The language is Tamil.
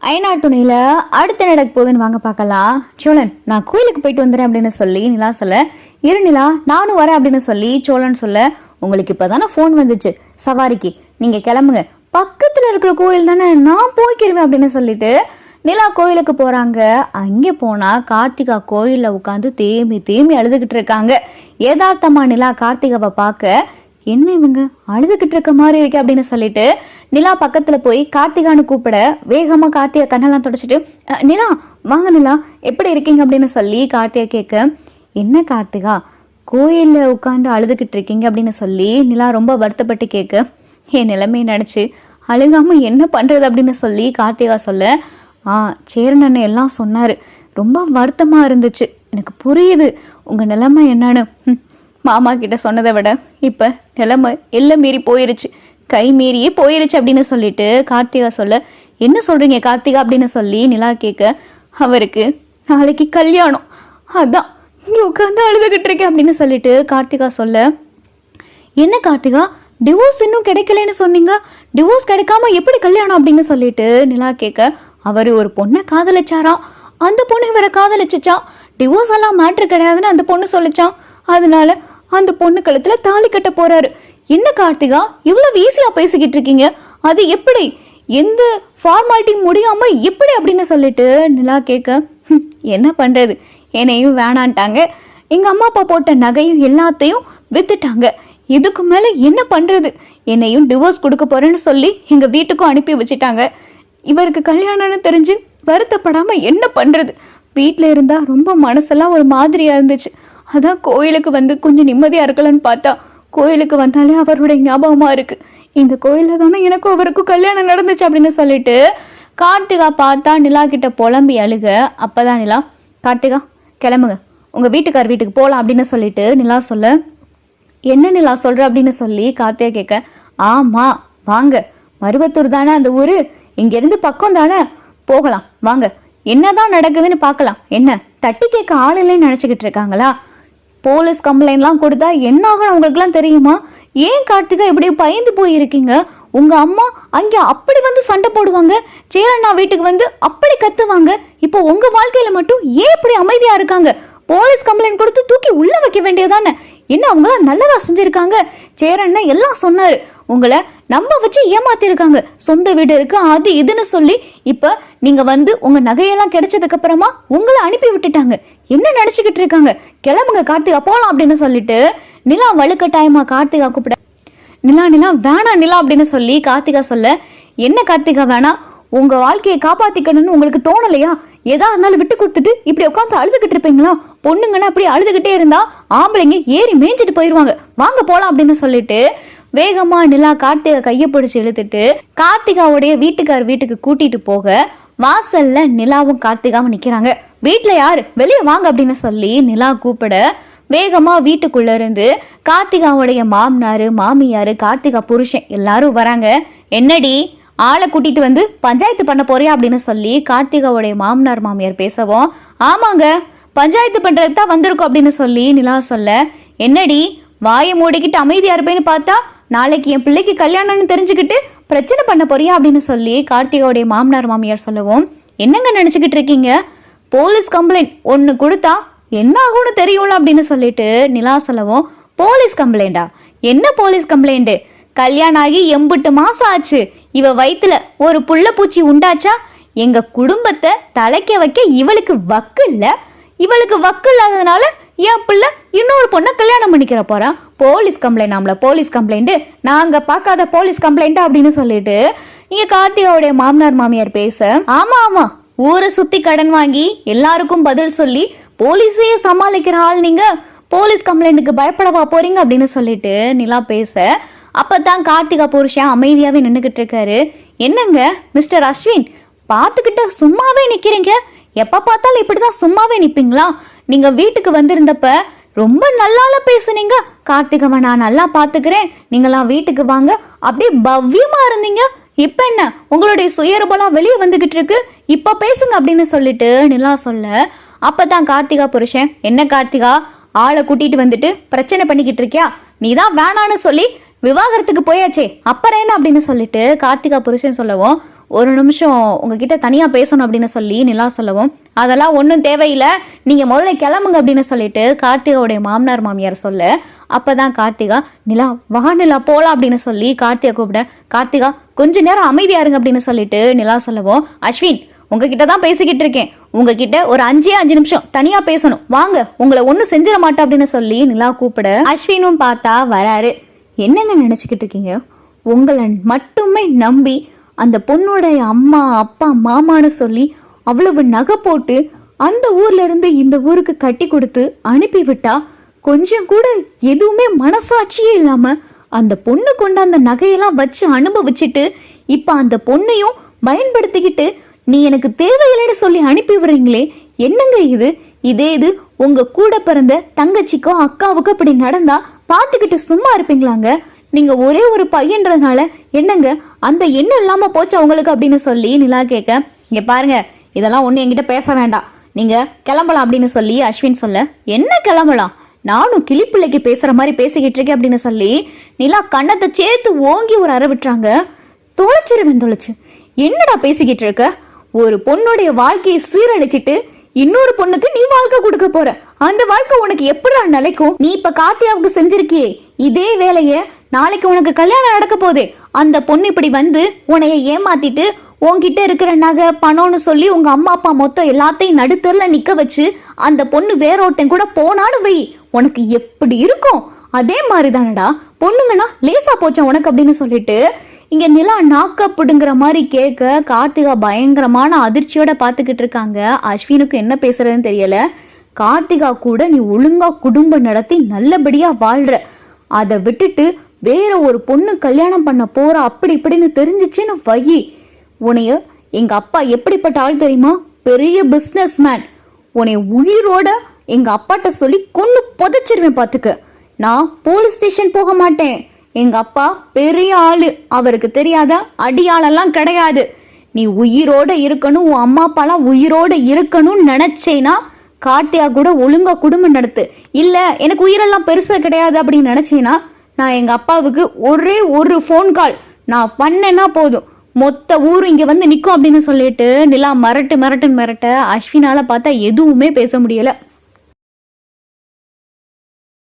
அயனார் துணையில அடுத்த நடக்க போகுதுன்னு வாங்க பார்க்கலாம். சோழன் நான் கோயிலுக்கு போயிட்டு வந்துடுறேன் அப்படின்னு சொல்லி நிலா சொல்ல, இரு நிலா நானும் வரேன் அப்படின்னு சொல்லி சோழன் சொல்ல, உங்களுக்கு இப்பதானே ஃபோன் வந்துச்சு சவாரிக்கு, நீங்க கிளம்புங்க, பக்கத்துல இருக்கிற கோயில் தானே, நான் போய்க்கிருவேன் அப்படின்னு சொல்லிட்டு நிலா கோயிலுக்கு போறாங்க. அங்கே போனா கார்த்திகா கோயில்ல உட்காந்து தேம்பி தேம்பி அழுதுகிட்டு இருக்காங்க. யதார்த்தமா நிலா கார்த்திகாவை பார்க்க, என்ன இவங்க அழுதுகிட்டு இருக்க மாதிரி இருக்கு அப்படின்னு சொல்லிட்டு நிலா பக்கத்துல போய் கார்த்திகான்னு கூப்பிட, வேகமா கார்த்திகா கண்ணெல்லாம் தொடச்சிட்டு, நிலா வாங்க நிலா எப்படி இருக்கீங்க அப்படின்னு சொல்லி கார்த்திகா கேட்க, என்ன கார்த்திகா கோயில்ல உட்காந்து அழுதுகிட்டு இருக்கீங்க அப்படின்னு சொல்லி நிலா ரொம்ப வருத்தப்பட்டு கேட்க, என் நிலைமை நினைச்சு அழுகாம என்ன பண்றது அப்படின்னு சொல்லி கார்த்திகா சொல்ல, சேரன் எல்லாம் சொன்னாரு, ரொம்ப வருத்தமா இருந்துச்சு, எனக்கு புரியுது உங்க நிலைமை என்னன்னு, மாமா கிட்ட சொன்னதை விட இப்ப நிலைமை எல்லாம் மீறி போயிருச்சு, கை மீறியே போயிருச்சு அப்படின்னு சொல்லிட்டு கார்த்திகா சொல்ல, என்ன சொல்றீங்க கார்த்திகா அப்படின்னு சொல்லி நிலா கேட்க, அவருக்கு நாளைக்கு கல்யாணம், அதான் இங்க உட்காந்து அழுதுகிட்டு இருக்கேன் அப்படின்னு சொல்லிட்டு கார்த்திகா சொல்ல, என்ன கார்த்திகா டிவோர்ஸ் இன்னும் கிடைக்கலன்னு சொன்னீங்க, டிவோர்ஸ் கிடைக்காம எப்படி கல்யாணம் அப்படின்னு சொல்லிட்டு நிலா கேட்க, அவரு ஒரு பொண்ணை காதலிச்சாராம், அந்த பொண்ணு இவரை காதலிச்சுச்சான், டிவோர்ஸ் எல்லாம் மேட்ரு கிடையாதுன்னு அந்த பொண்ணு சொல்லிச்சான், அதனால அந்த பொண்ணு கழுத்துல தாலி கட்ட போறாரு. என்ன கார்த்திகா இவ்வளவு ஈஸியா பேசிக்கிட்டு இருக்கீங்க, அது எப்படி, எந்த ஃபார்மாலிட்டி முடியாம எப்படி அப்படின்னு சொல்லிட்டு நிலா கேட்க, என்ன பண்றது, என்னையும் வேணான்ட்டாங்க, எங்க அம்மா அப்பா போட்ட நகையும் எல்லாத்தையும் வித்துட்டாங்க, இதுக்கு மேல என்ன பண்றது, என்னையும் டிவோர்ஸ் கொடுக்க போறேன்னு சொல்லி எங்க வீட்டுக்கும் அனுப்பி வச்சுட்டாங்க, இவருக்கு கல்யாணம்னு தெரிஞ்சு வருத்தப்படாம என்ன பண்றது, வீட்டுல இருந்தா ரொம்ப மனசெல்லாம் ஒரு மாதிரியா இருந்துச்சு, அதான் கோயிலுக்கு வந்து கொஞ்சம் நிம்மதியா இருக்கலாம்னு பார்த்தா, கோயிலுக்கு வந்தாலே அவருடைய ஞாபகமா இருக்கு, இந்த கோயில்ல தானே எனக்கும் அவருக்கும் கல்யாணம் நடந்துச்சு அப்படின்னு சொல்லிட்டு கார்த்திகா பார்த்தா நிலா கிட்ட புலம்பி அழுக. அப்பதான் நிலா, கார்த்திகா கிளம்புங்க, உங்க வீட்டுக்கார் வீட்டுக்கு போகலாம் அப்படின்னு சொல்லிட்டு நிலா சொல்ல, என்ன நிலா சொல்ற அப்படின்னு சொல்லி கார்த்திகா கேட்க, ஆமா வாங்க, மருவத்தூர் தானே அந்த ஊரு, இங்க இருந்து பக்கம் தானே, போகலாம் வாங்க, என்னதான் நடக்குதுன்னு பார்க்கலாம், என்ன தட்டி கேட்க ஆள் இல்லைன்னு நினைச்சுக்கிட்டு இருக்காங்களா, போலீஸ் கம்ப்ளைண்ட்லாம் கொடுத்தா என்ன ஆகும் உங்களுக்குலாம் தெரியுமா, ஏன் கார்த்திகா இப்படி பயந்து போயிருக்கீங்க, உங்க அம்மா அங்க அப்படி வந்து சண்டை போடுவாங்க, சேரண்ணா வீட்டுக்கு வந்து அப்படி கத்துவாங்க, இப்போ உங்க வாழ்க்கையில மட்டும் ஏன் இப்படி அமைதியா இருக்காங்க, போலீஸ் கம்ப்ளைண்ட் கொடுத்து தூக்கி உள்ள வைக்க வேண்டியதானே, என்ன அவங்க நல்லதா செஞ்சிருக்காங்க, சேரண்ணா எல்லாம் சொன்னாரு, உங்களை நம்ப வச்சு ஏமாத்திருக்காங்க, சொந்த வீடு இருக்கு அது இதுன்னு சொல்லி, இப்ப நீங்க வந்து உங்க நகையெல்லாம் கிடைச்சதுக்கு அப்புறமா உங்களை அனுப்பி விட்டுட்டாங்க, என்ன நினைச்சுக்கிட்டு இருக்காங்க, கிளம்புங்க கார்த்திகா போலாம் அப்படின்னு சொல்லிட்டு நிலா வலுக்கட்டாயமா கார்த்திகா கூப்பிட, நிலா நிலா வேணா நிலா அப்படின்னு சொல்லி கார்த்திகா சொல்ல, என்ன கார்த்திகா வேணா, உங்க வாழ்க்கையை காப்பாத்திக்கணும்னு உங்களுக்கு தோணலையா, எதா இருந்தாலும் விட்டு கொடுத்துட்டு இப்படி உட்காந்து அழுதுகிட்டு இருப்பீங்களா, பொண்ணுங்கன்னா அப்படி அழுதுகிட்டே இருந்தா ஆம்பளைங்க ஏறி மேய்ஞ்சிட்டு போயிருவாங்க, வாங்க போலாம் அப்படின்னு சொல்லிட்டு வேகமா நிலா கார்த்திகா கையை பிடிச்சு இழுத்துட்டு கார்த்திகாவுடைய வீட்டுக்கார் வீட்டுக்கு கூட்டிட்டு போக, வாசல்ல நிலாவும் கார்த்திகாவும் நிக்கிறாங்க, வீட்டுல யாரு வெளியே வாங்க அப்படின்னு சொல்லி நிலா கூப்பிட, வேகமா வீட்டுக்குள்ள இருந்து கார்த்திகாவுடைய மாமனாரு மாமியாரு கார்த்திகா புருஷன் எல்லாரும் வராங்க. என்னடி ஆளை கூட்டிட்டு வந்து பஞ்சாயத்து பண்ண போறியா அப்படின்னு சொல்லி கார்த்திகாவுடைய மாமனார் மாமியார் பேசவும், ஆமாங்க பஞ்சாயத்து பண்றதுக்கு தான் வந்திருக்கோம் அப்படின்னு சொல்லி நிலா சொல்ல, என்னடி வாயை மூடிக்கிட்டு அமைதியா இருப்பேன்னு பார்த்தா நாளைக்கு என் பிள்ளைக்கு கல்யாணம்னு தெரிஞ்சுக்கிட்டு பிரச்சனை பண்ண போறியா அப்படின்னு சொல்லி கார்த்திகாவுடைய மாமனார் மாமியார் சொல்லவும், என்னங்க நினைச்சுக்கிட்டு இருக்கீங்க, போலீஸ் கம்ப்ளைண்ட் ஒன்னு கொடுத்தா என்ன ஆகும்னு தெரியும்ல அப்படின்னு சொல்லிட்டு நிலா சொல்லவும், போலீஸ் கம்ப்ளைண்டா, என்ன போலீஸ் கம்ப்ளைண்ட், கல்யாணம் ஆகி 8 மாசம் ஆச்சு, இவ வயித்துல ஒரு புள்ள பூச்சி உண்டாச்சா, எங்க குடும்பத்தை தலைக்க வைக்க இவளுக்கு வக்கு இல்ல, இவளுக்கு வக்கு இல்லாததுனால என் பிள்ளை இன்னொரு பொண்ணை கல்யாணம் பண்ணிக்கிற போறான், போலீஸ் கம்ப்ளைண்ட், நம்மள போலீஸ் கம்ப்ளைண்ட், நாங்க பார்க்காத போலீஸ் கம்ப்ளைண்ட் அப்படின்னு சொல்லிட்டு இங்க கார்த்திகாவுடைய மாமனார் மாமியார் பேச, ஆமா ஆமா ஊரை சுத்தி கடன் வாங்கி எல்லாருக்கும் பதில் சொல்லி போலீஸையே சமாளிக்கிற ஆள் நீங்க, போலீஸ் கம்ப்ளைண்ட்டுக்கு பயப்படவா போறீங்க அப்படின்னு சொல்லிட்டு நிலா பேச, அப்பதான் கார்த்திகா புருஷன் அமைதியாவே நின்னுகிட்டு இருக்காரு. என்னங்க மிஸ்டர் அஸ்வின் பாத்துக்கிட்ட சும்மாவே நிக்கிறீங்க, எப்ப பார்த்தாலும் இப்படிதான் சும்மாவே நிப்பீங்களா, நீங்க வீட்டுக்கு வந்திருந்தப்ப ரொம்ப நல்லால பேசுனீங்க, கார்த்திகாவை நான் நல்லா பாத்துக்கிறேன், நீங்களாம் வீட்டுக்கு வாங்க, அப்படியே பவ்யமா இருந்தீங்க, இப்ப என்ன உங்களுடைய சுயரூபலாம் வெளியே வந்துகிட்டு இருக்கு, இப்ப பேசுங்க அப்படின்னு சொல்லிட்டு நிலா சொல்ல, அப்பதான் கார்த்திகா புருஷன், என்ன கார்த்திகா ஆளை கூட்டிட்டு வந்துட்டு பிரச்சனை பண்ணிக்கிட்டு இருக்கியா, நீதான் வேணான்னு சொல்லி விவாகரத்துக்கு போயாச்சே அப்புறம் என்ன அப்படின்னு சொல்லிட்டு கார்த்திகா புருஷன் சொல்லவும், ஒரு நிமிஷம் உங்ககிட்ட தனியா பேசணும் அப்படின்னு சொல்லி நிலா சொல்லவும், அதெல்லாம் ஒன்றும் தேவையில்லை, நீங்க முதல்ல கிளம்புங்க அப்படின்னு சொல்லிட்டு கார்த்திகாவுடைய மாமனார் மாமியார் சொல்ல, அப்பதான் கார்த்திகா நிலா வா நிலா போலாம் அப்படின்னு சொல்லி கார்த்திகா கூப்பிட, கார்த்திகா கொஞ்ச நேரம் அமைதியா இருங்க அப்படின்னு சொல்லிட்டு நிலா சொல்லவும், அஸ்வின் உங்ககிட்ட தான் பேசிக்கிட்டு இருக்கேன், உங்ககிட்ட ஒரு 5 நிமிஷம் தனியா பேசணும், வாங்க, உங்களை ஒன்றும் செஞ்சிட மாட்டேன் அப்படின்னு சொல்லி நிலா கூப்பிட, அஸ்வினும் பார்த்தா வராரு. என்னங்க நினைச்சுக்கிட்டு இருக்கீங்க? உங்களை மட்டுமே நம்பி அந்த பொண்ணுடைய அம்மா அப்பா மாமான்னு சொல்லி அவ்வளவு நகை போட்டு அந்த ஊர்ல இருந்து இந்த ஊருக்கு கட்டி கொடுத்து அனுப்பி விட்டா, கொஞ்சம் கூட எதுவுமே மனசாட்சியே இல்லாம அந்த பொண்ணு கொண்டு அந்த நகையெல்லாம் வச்சு அனுபவிச்சுட்டு இப்ப அந்த பொண்ணையும் பயன்படுத்திக்கிட்டு நீ எனக்கு தேவையில்லைன்னு சொல்லி அனுப்பி விடுறீங்களே, என்னங்க இது? இது உங்க கூட பிறந்த தங்கச்சிக்கோ அக்காவுக்கோ இப்படி நடந்தா பார்த்துக்கிட்டு சும்மா இருப்பீங்களாங்க? நீங்க ஒரே ஒரு பையன்றதுனால என்னங்க அந்த எண்ணம் இல்லாம போச்சு அவங்களுக்கு அப்படின்னு சொல்லி நிலா கேட்க, இங்க பாருங்க, இதெல்லாம் ஒண்ணு என்கிட்ட பேச வேண்டாம், நீங்க கிளம்பலாம் அப்படின்னு சொல்லி அஸ்வின் சொல்ல, என்ன கிளம்பலாம், நானும் கிளிப்பிள்ளைக்கு பேசுற மாதிரி பேசிக்கிட்டு இருக்கேன் அப்படின்னு சொல்லி நிலா கண்ணத்தை சேர்த்து ஓங்கி ஒரு அறை விட்டுறாங்க. தொலைச்சிருவேன். என்னடா பேசிக்கிட்டு இருக்க? ஒரு பொண்ணுடைய வாழ்க்கையை சீரழிச்சிட்டு இன்னொரு பொண்ணுக்கு நீ வாழ்க்கை கொடுக்க போற, அந்த வாழ்க்கை உனக்கு எப்படிடா நிலைக்கும்? நீ இப்ப கார்த்தியாவுக்கு செஞ்சிருக்கியே இதே வேலைய நாளைக்கு உனக்கு கல்யாணம் நடக்க போதே, அந்த பொண்ணு இப்படி வந்து உன்னைய ஏமாத்திட்டு உன்கிட்ட இருக்கிற நகை பணம்னு சொல்லி உங்க அம்மா அப்பா மொத்தம் எல்லாத்தையும் நடுத்தர்ல நிக்க வச்சு அந்த பொண்ணு வேற ஒருத்தன் கூட போனான்னு வை, உனக்கு எப்படி இருக்கும்? அதே மாதிரிதானடா பொண்ணுங்கன்னா லேசா போச்சா உனக்கு அப்படின்னு சொல்லிட்டு இங்க நிலா நாக்கப்படுங்கிற மாதிரி கேட்க கார்த்திகா பயங்கரமான அதிர்ச்சியோட பாத்துக்கிட்டு இருக்காங்க. அஸ்வினுக்கு என்ன பேசுறதுன்னு தெரியல. கார்த்திகா கூட நீ ஒழுங்கா குடும்பம் நடத்தி நல்லபடியா வாழ்ற, அதை விட்டுட்டு வேற ஒரு பொண்ணு கல்யாணம் பண்ண போற அப்படி இப்படின்னு தெரிஞ்சிச்சுன்னு வை, உன்னைய எங்க அப்பா எப்படிப்பட்ட ஆள் தெரியுமா? பெரிய பிசினஸ் மேன், உன்னை உயிரோட எங்க அப்பாட்ட சொல்லி கொன்னு புதைச்சிருவேன் பாத்துக்க. நான் போலீஸ் ஸ்டேஷன் போக மாட்டேன், எங்க அப்பா பெரிய ஆளு, அவருக்கு தெரியாத அடியாளெல்லாம் கிடையாது. நீ உயிரோட இருக்கணும், உன் அம்மா அப்பாலாம் உயிரோட இருக்கணும்னு நினைச்சேனா கார்த்தியா கூட ஒழுங்கா குடும்பம் நடத்து. இல்ல எனக்கு உயிரெல்லாம் பெருசா கிடையாது அப்படின்னு நினைச்சேனா நான் எங்க அப்பாவுக்கு ஒரே ஒரு ஃபோன் கால் நான் பண்ணேன்னா போதும், மொத்த ஊரு இங்க வந்து நிக்கும் அப்படின்னு சொல்லிட்டு நிலா மிரட்டு அஸ்வினால பார்த்தா எதுவுமே பேச முடியல.